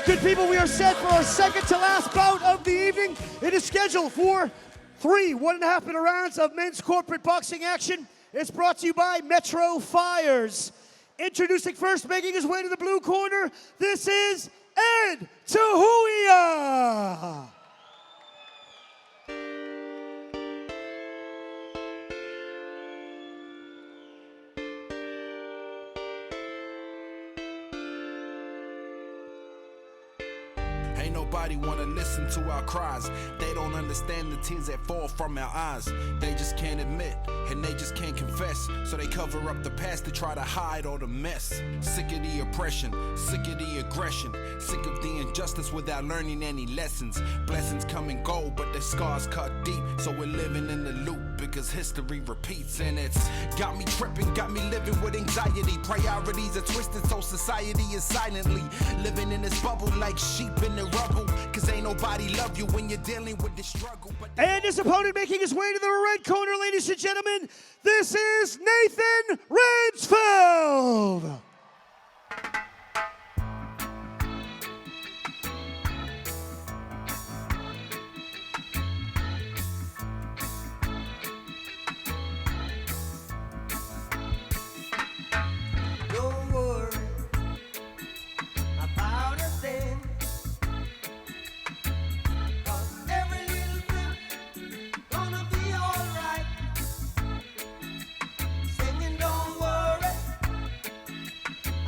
good people, we are set for our second to last bout of the evening. It is scheduled for 3 1.5-minute rounds of men's corporate boxing action. It's brought to you by Metro Fires. Introducing first, making his way to the blue corner, this is Ed Tahuya. Ain't nobody wanna listen to our cries. They don't understand the tears that fall from our eyes. They just can't admit, and they just can't confess. So they cover up the past to try to hide all the mess. Sick of the oppression, sick of the aggression, sick of the injustice without learning any lessons. Blessings come and go, but the scars cut deep. So we're living in the loop because history repeats. And it's got me tripping, got me living with anxiety. Priorities are twisted, so society is silently living in this bubble like sheep in the rubble. Cause ain't nobody love you when you're dealing with this struggle. And his opponent making his way to the red corner, ladies and gentlemen, this is Nathan Rainsfeld. Don't worry about a thing, 'cause every little thing gonna be alright. Singing, don't worry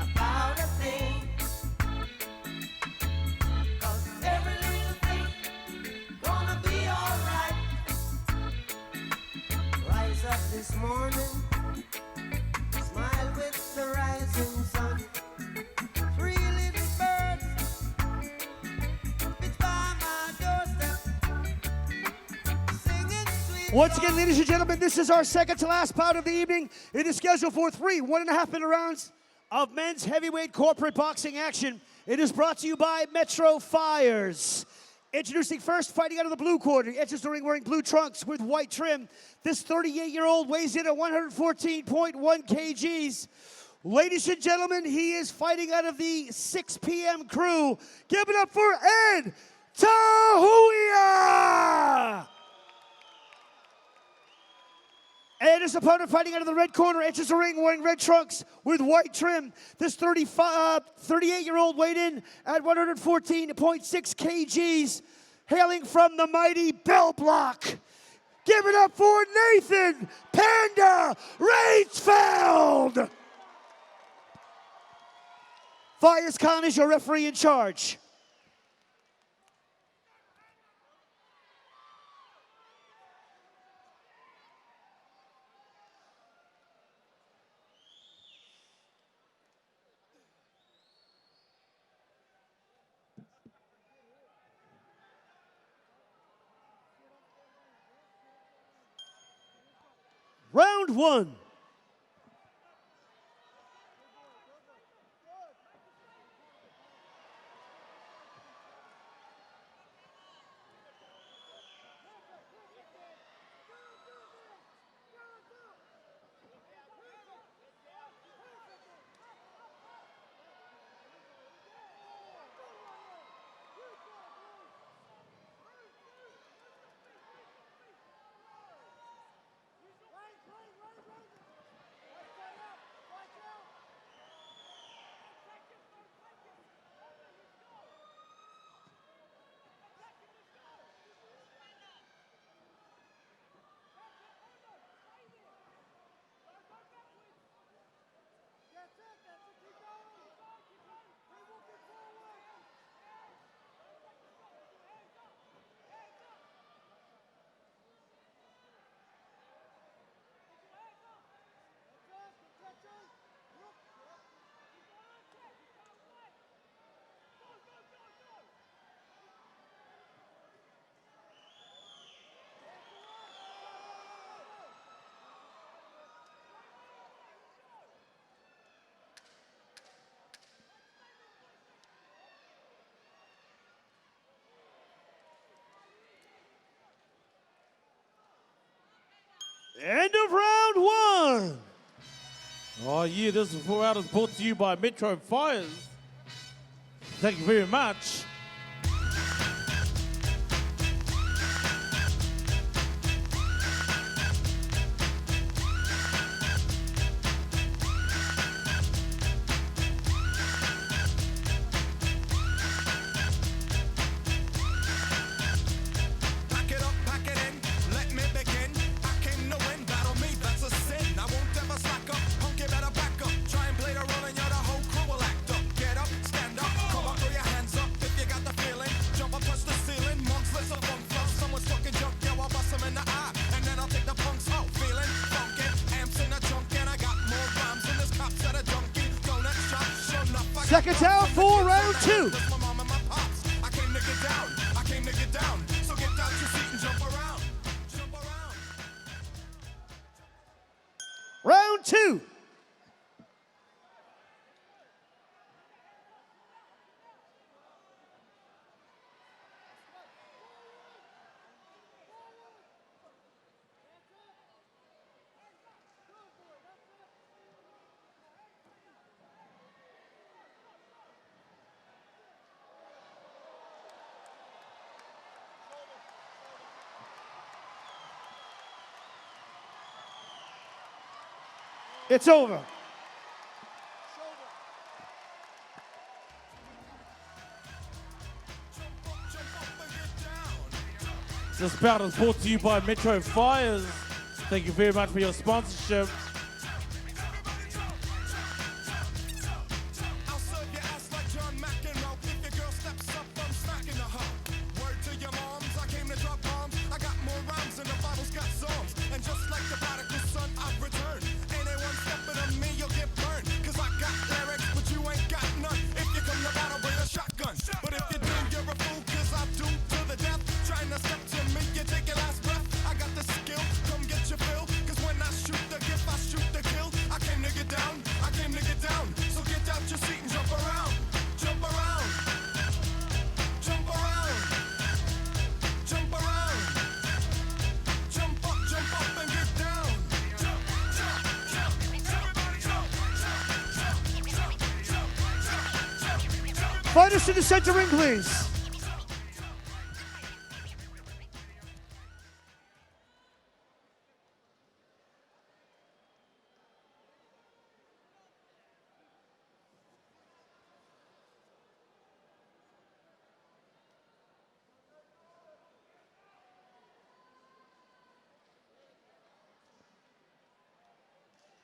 about a thing, 'cause every little thing gonna be alright. Rise up this morning, smile with the rising sun. 3 little birds, it's by my doorstep, singing sweet Once again, ladies and gentlemen, this is our second to last bout of the evening. It is scheduled for 3 1.5-minute rounds of men's heavyweight corporate boxing action. It is brought to you by Metro Fires. Introducing first, fighting out of the blue corner, enters the ring wearing blue trunks with white trim. This 38-year-old weighs in at 114.1 kgs. Ladies and gentlemen, he is fighting out of the 6 p.m. crew. Give it up for Ed Tahuya! And his opponent fighting out of the red corner, enters the ring wearing red trunks with white trim. This 38-year-old weighed in at 114.6 kgs, hailing from the mighty Bell Block. Give it up for Nathan Panda Rainsfeld! Fires Khan is your referee in charge. Round 1. End of round 1. Oh yeah, this is 4 hours brought to you by Metro Fires. Thank you very much. Pack it up, pack it in, let me begin. I came to win, battle me, that's a sin. I won't ever slack up, punk, you better back up. Try and play the role and you're the whole crew will act up. Get up, stand up, come on, throw your hands up if you got the feeling. Jump up, touch the ceiling, monks, let's a funk flow. Someone's talking junk, yo, I'll bust them in the eye. And then I'll take the punks out, feeling funky. Amps in the trunk and I got more rhymes than this cops at a junkie. Donut shop, show enough. Seconds out for round 2. That's my mom and my pops. I came to get down, I came to get down. So get out your seat and jump around. Jump around. Round 2. It's over. This bout is brought to you by Metro Fires. Thank you very much for your sponsorship. I'll serve your ass like John McEnroe. If your girl steps up, I'm smacking the hoe. Word to your moms, I came to drop bombs. I got more rhymes than the Bible's got psalms. And just like the prodigal son, I've returned. Anyone stepping on me, you'll get burned. Cause I got lyrics, but you ain't got none. If you come to battle, bring a shotgun. But if you do, you're a fool, cause I do to the death. Trying to step to me, you take your last breath. I got the skill, come get your fill. Cause when I shoot the gift, I shoot the kill. I came to get down, I came to get down. So get out your seat and jump around. Jump around. Jump around. Jump around. Jump up and get down. Jump, jump, jump. Everybody jump. Jump, jump, jump, jump. Fighters to the center ring, please.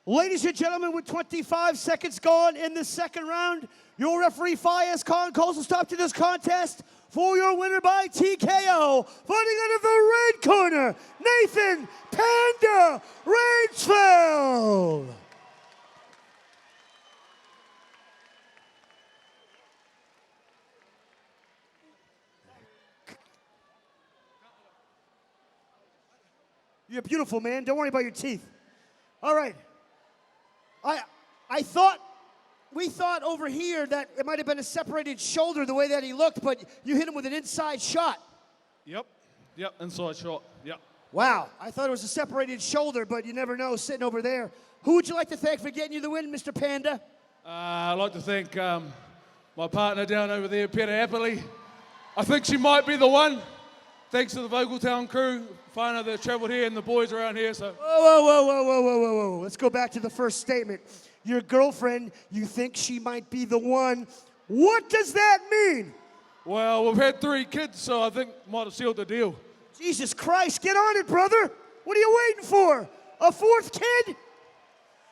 Ladies and gentlemen, with 25 seconds gone in the second round, your referee Fayez Khan calls a stop to this contest for your winner by TKO. Fighting out of the red corner, Nathan Panda Rainsfeld. You're beautiful, man. Don't worry about your teeth. All right. We thought over here that it might have been a separated shoulder the way that he looked, but you hit him with an inside shot. Yep, inside shot, yep. Wow, I thought it was a separated shoulder, but you never know, sitting over there. Who would you like to thank for getting you the win, Mr. Panda? I'd like to thank my partner down over there, Peter Appley. I think she might be the one. Thanks to the Vocal Town crew, Whānau that travelled here and the boys around here. So. Whoa. Let's go back to the first statement. Your girlfriend, you think she might be the one. What does that mean? Well, we've had 3 kids, so I think might have sealed the deal. Jesus Christ, get on it, brother. What are you waiting for? A 4th kid?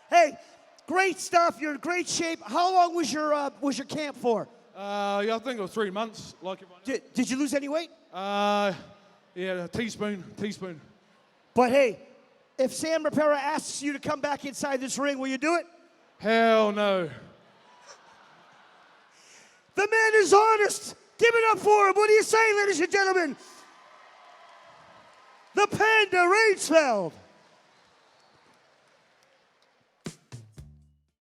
Hey, great stuff. You're in great shape. How long was your camp for? Yeah, I think it was 3 months, like everyone. Did you lose any weight? Yeah, a teaspoon. But hey, if Sam Rapera asks you to come back inside this ring, will you do it? Hell no. The man is honest. Give it up for him. What do you say, ladies and gentlemen? The Panda Rainsfeld.